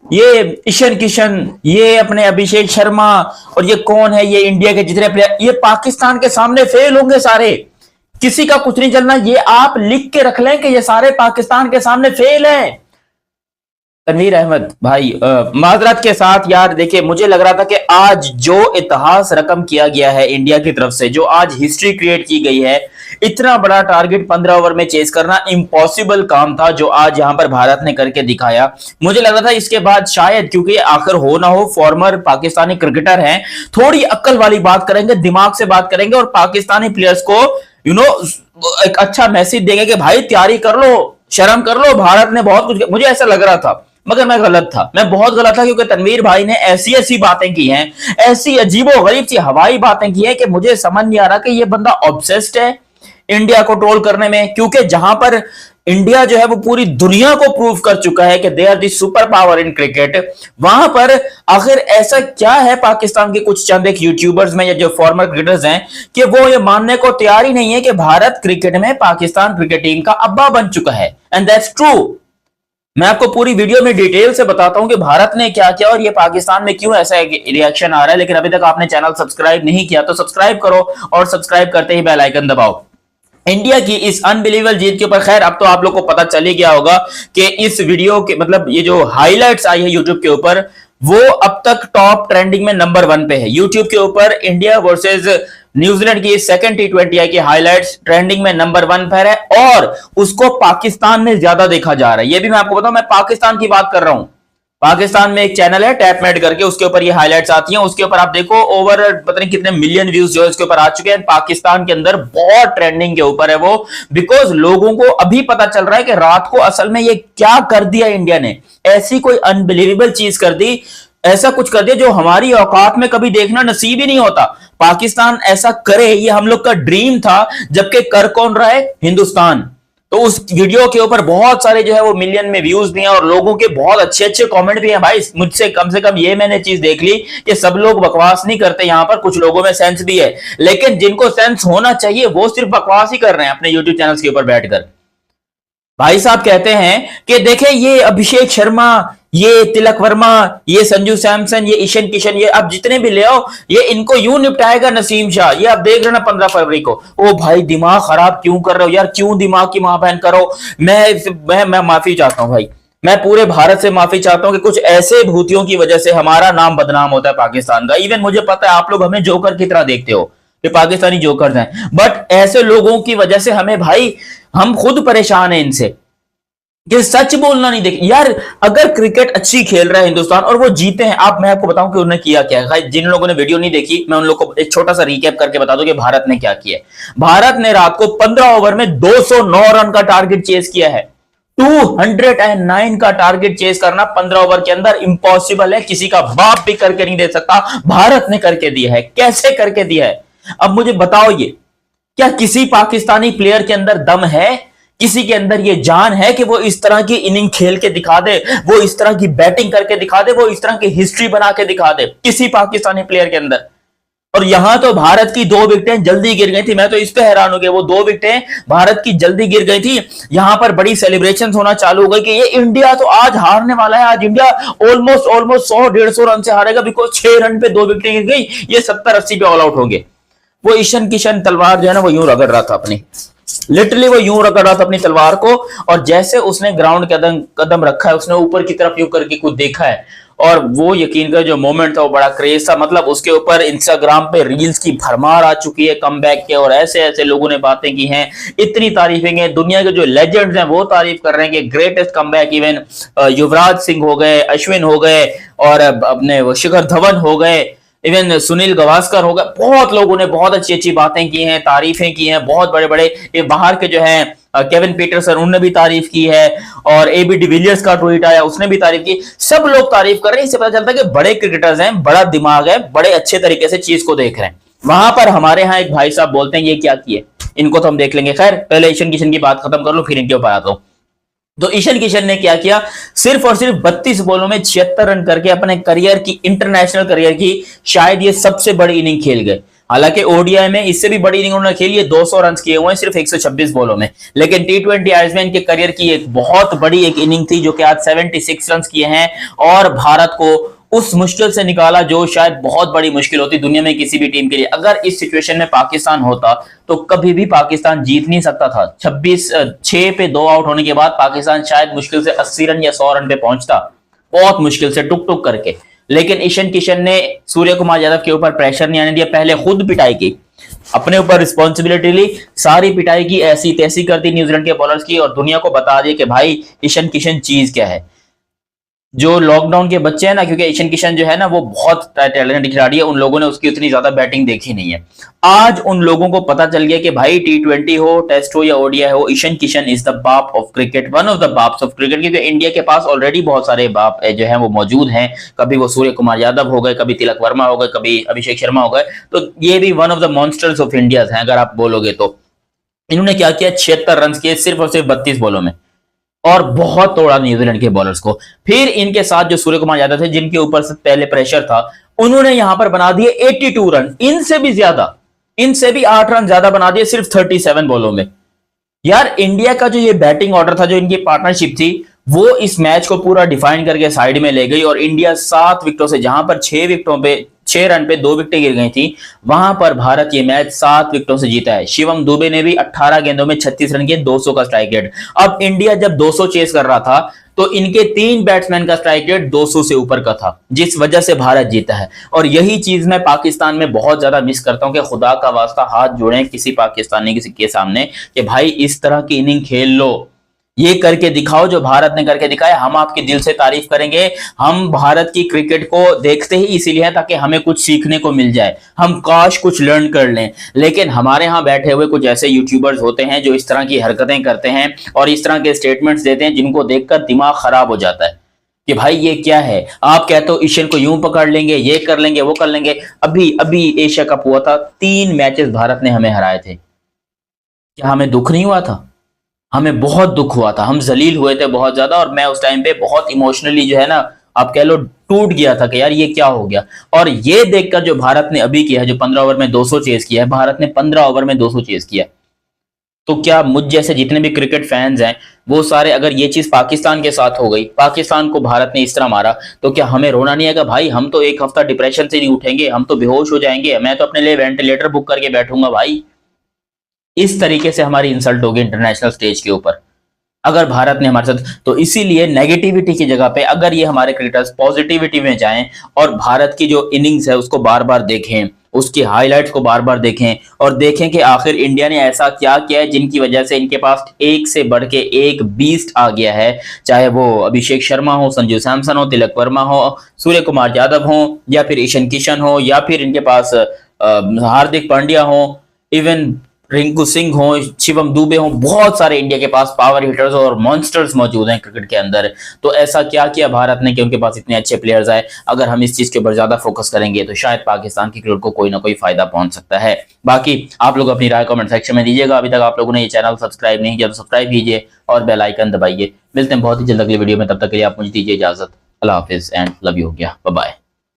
ये ईशान किशन, ये अपने अभिषेक शर्मा, और ये कौन है, ये इंडिया के जितने प्लेयर, ये पाकिस्तान के सामने फेल होंगे सारे। किसी का कुछ नहीं चलना, ये आप लिख के रख लें कि ये सारे पाकिस्तान के सामने फेल हैं। तनवीर अहमद भाई, माजरत के साथ यार, देखिए मुझे लग रहा था कि आज जो इतिहास रकम किया गया है इंडिया की तरफ से, जो आज हिस्ट्री क्रिएट की गई है, इतना बड़ा टारगेट 15 ओवर में चेस करना इम्पॉसिबल काम था, जो आज यहां पर भारत ने करके दिखाया। मुझे लग रहा था इसके बाद शायद, क्योंकि आखिर हो ना हो फॉर्मर पाकिस्तानी क्रिकेटर हैं, थोड़ी अक्ल वाली बात करेंगे, दिमाग से बात करेंगे और पाकिस्तानी प्लेयर्स को एक अच्छा मैसेज देंगे कि भाई तैयारी कर लो, शर्म कर लो, भारत ने बहुत कुछ, मुझे ऐसा लग रहा था। मगर मैं गलत था, मैं बहुत गलत था, क्योंकि तनवीर भाई ने ऐसी ऐसी बातें की हैं, ऐसी अजीबो गरीब सी हवाई बातें की हैं कि मुझे समझ नहीं आ रहा कि ये बंदा ऑब्सेस्ड है इंडिया को ट्रोल करने में। क्योंकि जहां पर इंडिया जो है वो पूरी दुनिया को प्रूव कर चुका है कि they are the super power in cricket, वहां पर आखिर ऐसा क्या है पाकिस्तान के कुछ चंद एक यूट्यूबर्स में या जो फॉर्मर क्रिकेटर्स हैं कि वो ये मानने को तैयार ही नहीं है कि भारत क्रिकेट में पाकिस्तान क्रिकेट टीम का अब्बा बन चुका है। And that's true. मैं आपको पूरी वीडियो में डिटेल से बताता हूं कि भारत ने क्या किया और ये पाकिस्तान में क्यों ऐसा रिएक्शन आ रहा है। लेकिन अभी तक आपने चैनल सब्सक्राइब नहीं किया तो सब्सक्राइब करो, और सब्सक्राइब करते ही बेल आइकन दबाओ। इंडिया की इस अनबिलीवेबल जीत के ऊपर, खैर अब तो आप लोग को पता चल ही गया होगा कि इस वीडियो के मतलब ये जो हाइलाइट्स आई है यूट्यूब के ऊपर, वो अब तक टॉप ट्रेंडिंग में नंबर 1 पे है यूट्यूब के ऊपर। इंडिया वर्सेस न्यूजीलैंड की सेकंड T20 आई की हाइलाइट्स ट्रेंडिंग में नंबर 1 पर है, और उसको पाकिस्तान में ज्यादा देखा जा रहा है। ये भी मैं आपको बताऊं, मैं पाकिस्तान की बात कर रहा हूं। पाकिस्तान में एक चैनल है टैपमेट करके, उसके ऊपर ये हाइलाइट्स आती हैं, उसके ऊपर आप देखो ओवर पता नहीं कितने मिलियन व्यूज जो है इसके ऊपर आ चुके हैं। पाकिस्तान के अंदर बहुत ट्रेंडिंग के ऊपर है वो, बिकॉज लोगों को अभी पता चल रहा है कि रात को असल में ये क्या कर दिया इंडिया ने, ऐसी कोई अनबिलीवेबल चीज कर दी, ऐसा कुछ कर दिया जो हमारी औकात में कभी देखना नसीब ही नहीं होता। पाकिस्तान ऐसा करे, ये हम लोग का ड्रीम था, जबकि कर कौन रहा है, हिंदुस्तान। तो उस वीडियो के ऊपर बहुत सारे जो है वो मिलियन में व्यूज भी हैं, और लोगों के बहुत अच्छे अच्छे कमेंट भी हैं। भाई मुझसे कम से कम ये मैंने चीज देख ली कि सब लोग बकवास नहीं करते, यहां पर कुछ लोगों में सेंस भी है, लेकिन जिनको सेंस होना चाहिए वो सिर्फ बकवास ही कर रहे हैं अपने यूट्यूब चैनल्स के ऊपर बैठकर। भाई साहब कहते हैं कि देखें ये अभिषेक शर्मा, ये तिलक वर्मा, ये संजू सैमसन, ये ईशान किशन, ये अब जितने भी ले आओ, ये इनको यूं निपटाएगा नसीम शाह। ये आप देख रहे ना 15 फरवरी को। ओ भाई दिमाग खराब क्यों कर रहे हो यार, क्यों दिमाग की मां बहन करो। मैं माफी चाहता हूं भाई, मैं पूरे भारत से माफी चाहता हूं कि कुछ ऐसे भूतियों की वजह से हमारा नाम बदनाम होता है पाकिस्तान का। इवन मुझे पता है आप लोग हमें जोकर की तरह देखते हो कि पाकिस्तानी जोकर्स हैं, बट ऐसे लोगों की वजह से हमें भाई, हम खुद परेशान हैं इनसे कि सच बोलना नहीं देख यार। अगर क्रिकेट अच्छी खेल रहा है हिंदुस्तान और वो जीते हैं, मैं आपको बताऊं कि उन्होंने किया क्या है। जिन लोगों ने वीडियो नहीं देखी, मैं उन लोगों को एक छोटा सा रिकैप करके बता दूं कि भारत ने क्या किया है। भारत ने रात को 15 ओवर में 209 रन का टारगेट चेस किया है। 209 का टारगेट चेस करना 15 ओवर के अंदर इंपॉसिबल है, किसी का बाप भी करके नहीं दे सकता। भारत ने करके दिया है। कैसे करके दिया है, अब मुझे बताओ, ये क्या किसी पाकिस्तानी प्लेयर के अंदर दम है, किसी के अंदर ये जान है कि वो इस तरह की इनिंग खेल के दिखा दे, वो इस तरह की बैटिंग करके दिखा दे, वो इस तरह की हिस्ट्री बना के दिखा दे, किसी पाकिस्तानी प्लेयर के अंदर। और यहां तो भारत की 2 विकेटें जल्दी गिर गई थी। मैं तो इस पे हैरान हो गया, वो 2 विकेटें भारत की जल्दी गिर गई थी। यहां पर बड़ी सेलिब्रेशन होना चालू हो गई कि ये इंडिया तो आज हारने वाला है, आज इंडिया ऑलमोस्ट 100-150 रन से हारेगा, बिकॉज 6 रन पे 2 विकेटें गिर गई, ये 70-80 पे ऑल आउट होंगे। वो ईशान किशन तलवार जो है ना, वो यूं रगड़ रहा था अपनी, लिटरली वो यूं रगड़ रहा था अपनी तलवार को, और जैसे उसने ग्राउंड के कदम रखा है, उसने ऊपर की तरफ यूं करके कुछ देखा है, और वो यकीन कर जो मोमेंट था वो बड़ा क्रेज था। मतलब उसके ऊपर इंस्टाग्राम पे रील्स की भरमार आ चुकी है कमबैक के, और ऐसे ऐसे लोगों ने बातें की हैं, इतनी तारीफें हैं। दुनिया के जो लेजेंड्स हैं वो तारीफ कर रहे हैं कि greatest comeback. Even Yuvraj Singh हो गए, अश्विन हो गए, और अपने शिखर धवन हो गए, इवन सुनील गावस्कर हो गए। बहुत लोगों ने बहुत अच्छी अच्छी बातें की हैं, तारीफें की हैं। बहुत बड़े बड़े ये बाहर के जो हैं केविन पीटरसन, उन्होंने भी तारीफ की है, और एबी डिविलियर्स का ट्वीट आया, उसने भी तारीफ की। सब लोग तारीफ कर रहे हैं। इससे पता चलता है कि बड़े क्रिकेटर्स हैं, बड़ा दिमाग है, बड़े अच्छे तरीके से चीज को देख रहे हैं। वहां पर हमारे यहाँ एक भाई साहब बोलते हैं ये क्या किए, इनको तो हम देख लेंगे। खैर पहले ईशान किशन की बात खत्म कर लो, फिर इनके ऊपर आता हूं। तो ईशान किशन ने क्या किया, सिर्फ और सिर्फ 32 बॉलों में 76 रन करके अपने करियर की, इंटरनेशनल करियर की शायद ये सबसे बड़ी इनिंग खेल गए। हालांकि ओडीआई में इससे भी बड़ी इनिंग उन्होंने खेली है, 200 रन किए हुए हैं सिर्फ 126 बॉलों में। लेकिन टी20 आईज में इनके करियर की एक बहुत बड़ी एक इनिंग थी जो कि आज 76 रन किए हैं और भारत को उस मुश्किल से निकाला जो शायद बहुत बड़ी मुश्किल होती दुनिया में किसी भी टीम के लिए। अगर इस सिचुएशन में पाकिस्तान होता तो कभी भी पाकिस्तान जीत नहीं सकता था। 6 पे 2 आउट होने के बाद पाकिस्तान शायद मुश्किल से 80 रन या 100 रन पे पहुंचता, बहुत मुश्किल से टुक टुक करके। लेकिन ईशन किशन ने सूर्य कुमार यादव के ऊपर प्रेशर नहीं आने दिया, पहले खुद पिटाई की, अपने ऊपर रिस्पॉन्सिबिलिटी ली, सारी पिटाई की, ऐसी तैसी कर दी न्यूजीलैंड के बॉलर्स की और दुनिया को बता दिया कि भाई ईशन किशन चीज क्या है। जो लॉकडाउन के बच्चे हैं ना, क्योंकि ईशन किशन जो है ना वो बहुत टैलेंटेड खिलाड़ी है, उन लोगों ने उसकी उतनी ज्यादा बैटिंग देखी नहीं है। आज उन लोगों को पता चल गया कि भाई टी20 हो, टेस्ट हो या ओडीआई हो, ईशन किशन इज द बाप of cricket, one of the बाप्स of cricket. क्योंकि इंडिया के पास ऑलरेडी बहुत सारे बाप जो है वो मौजूद हैं, कभी वो सूर्य कुमार यादव हो गए, कभी तिलक वर्मा हो गए, कभी अभिषेक शर्मा हो गए, तो ये भी one of the monsters of India हैं अगर आप बोलोगे तो। इन्होंने क्या किया, 76 रन किए सिर्फ और सिर्फ 32 बॉलों में और बहुत तोड़ा न्यूजीलैंड के बॉलर्स को। फिर इनके साथ जो सूर्य कुमार यादव थे जिनके ऊपर से पहले प्रेशर था, उन्होंने यहां पर बना दिए 82 रन, इनसे भी ज्यादा, इनसे भी 8 रन ज्यादा बना दिए सिर्फ 37 बॉलों में। यार इंडिया का जो ये बैटिंग ऑर्डर था, जो इनकी पार्टनरशिप थी, वो इस मैच को पूरा डिफाइन करके साइड में ले गई और इंडिया 7 विकेटों से, जहां पर 6 रन पे 2 विकेटें गिर गई थी, वहां पर भारत ये मैच 7 विकेटों से जीता है। शिवम दुबे ने भी 18 गेंदों में 36 रन किए, 200 का स्ट्राइक रेट। अब इंडिया जब 200 चेस कर रहा था तो इनके 3 बैट्समैन का स्ट्राइक रेट 200 से ऊपर का था, जिस वजह से भारत जीता है। और यही चीज मैं पाकिस्तान में बहुत ज्यादा मिस करता हूं कि खुदा का वास्ता हाथ जोड़ें किसी पाकिस्तानी के सामने कि भाई इस तरह की इनिंग खेल लो, ये करके दिखाओ जो भारत ने करके दिखाया, हम आपके दिल से तारीफ करेंगे। हम भारत की क्रिकेट को देखते ही इसीलिए है ताकि हमें कुछ सीखने को मिल जाए, हम काश कुछ लर्न कर लें। लेकिन हमारे यहाँ बैठे हुए कुछ ऐसे यूट्यूबर्स होते हैं जो इस तरह की हरकतें करते हैं और इस तरह के स्टेटमेंट्स देते हैं जिनको देखकर दिमाग खराब हो जाता है कि भाई ये क्या है। आप कहते हो ईशन को यूं पकड़ लेंगे, ये कर लेंगे, वो कर लेंगे। अभी अभी एशिया कप हुआ था, 3 मैचेस भारत ने हमें हराए थे, क्या हमें दुख नहीं हुआ था? हमें बहुत दुख हुआ था, हम जलील हुए थे बहुत ज्यादा। और मैं उस टाइम पे बहुत इमोशनली जो है ना, आप कह लो टूट गया था कि यार ये क्या हो गया। और ये देखकर जो भारत ने अभी किया है, जो 15 ओवर में 200 चेस किया है, भारत ने 15 ओवर में 200 चेस किया, तो क्या मुझ जैसे जितने भी क्रिकेट फैंस हैं वो सारे, अगर ये चीज पाकिस्तान के साथ हो गई, पाकिस्तान को भारत ने इस तरह मारा, तो क्या हमें रोना नहीं आएगा? भाई हम तो एक हफ्ता डिप्रेशन से नहीं उठेंगे, हम तो बेहोश हो जाएंगे, मैं तो अपने लिए वेंटिलेटर बुक करके बैठूंगा भाई। इस तरीके से हमारी इंसल्ट होगी इंटरनेशनल स्टेज के ऊपर अगर भारत ने हमारे साथ। तो इसीलिए नेगेटिविटी की जगह पे अगर ये हमारे क्रिकेटर्स पॉजिटिविटी में जाएं और भारत की जो इनिंग्स है उसको बार बार देखें, उसकी हाइलाइट्स को बार बार देखें और देखें कि आखिर इंडिया ने ऐसा क्या किया है जिनकी वजह से इनके पास एक से बढ़ के एक बीस्ट आ गया है। चाहे वो अभिषेक शर्मा हो, संजू सैमसन हो, तिलक वर्मा हो, सूर्य कुमार यादव हो, या फिर ईशन किशन हो, या फिर इनके पास हार्दिक पांड्या हो, इवन रिंकू सिंह हो, शिवम दुबे हो, बहुत सारे इंडिया के पास पावर हिटर्स और मॉन्स्टर्स मौजूद हैं क्रिकेट के अंदर। तो ऐसा क्या किया भारत ने कि उनके पास इतने अच्छे प्लेयर्स आए? अगर हम इस चीज के ऊपर ज्यादा फोकस करेंगे तो शायद पाकिस्तान की क्रिकेट को कोई ना कोई फायदा पहुंच सकता है। बाकी आप लोग अपनी राय कमेंट सेक्शन में दीजिएगा। अभी तक आप लोगों ने ये चैनल सब्सक्राइब नहीं किया तो सब्सक्राइब कीजिए और बेल आइकन दबाइए। मिलते हैं बहुत ही जल्द अगली वीडियो में, तब तक के लिए आप मुझे दीजिए इजाजत। अल्लाह हाफिज एंड लव यू। हो गया, बाय बाय।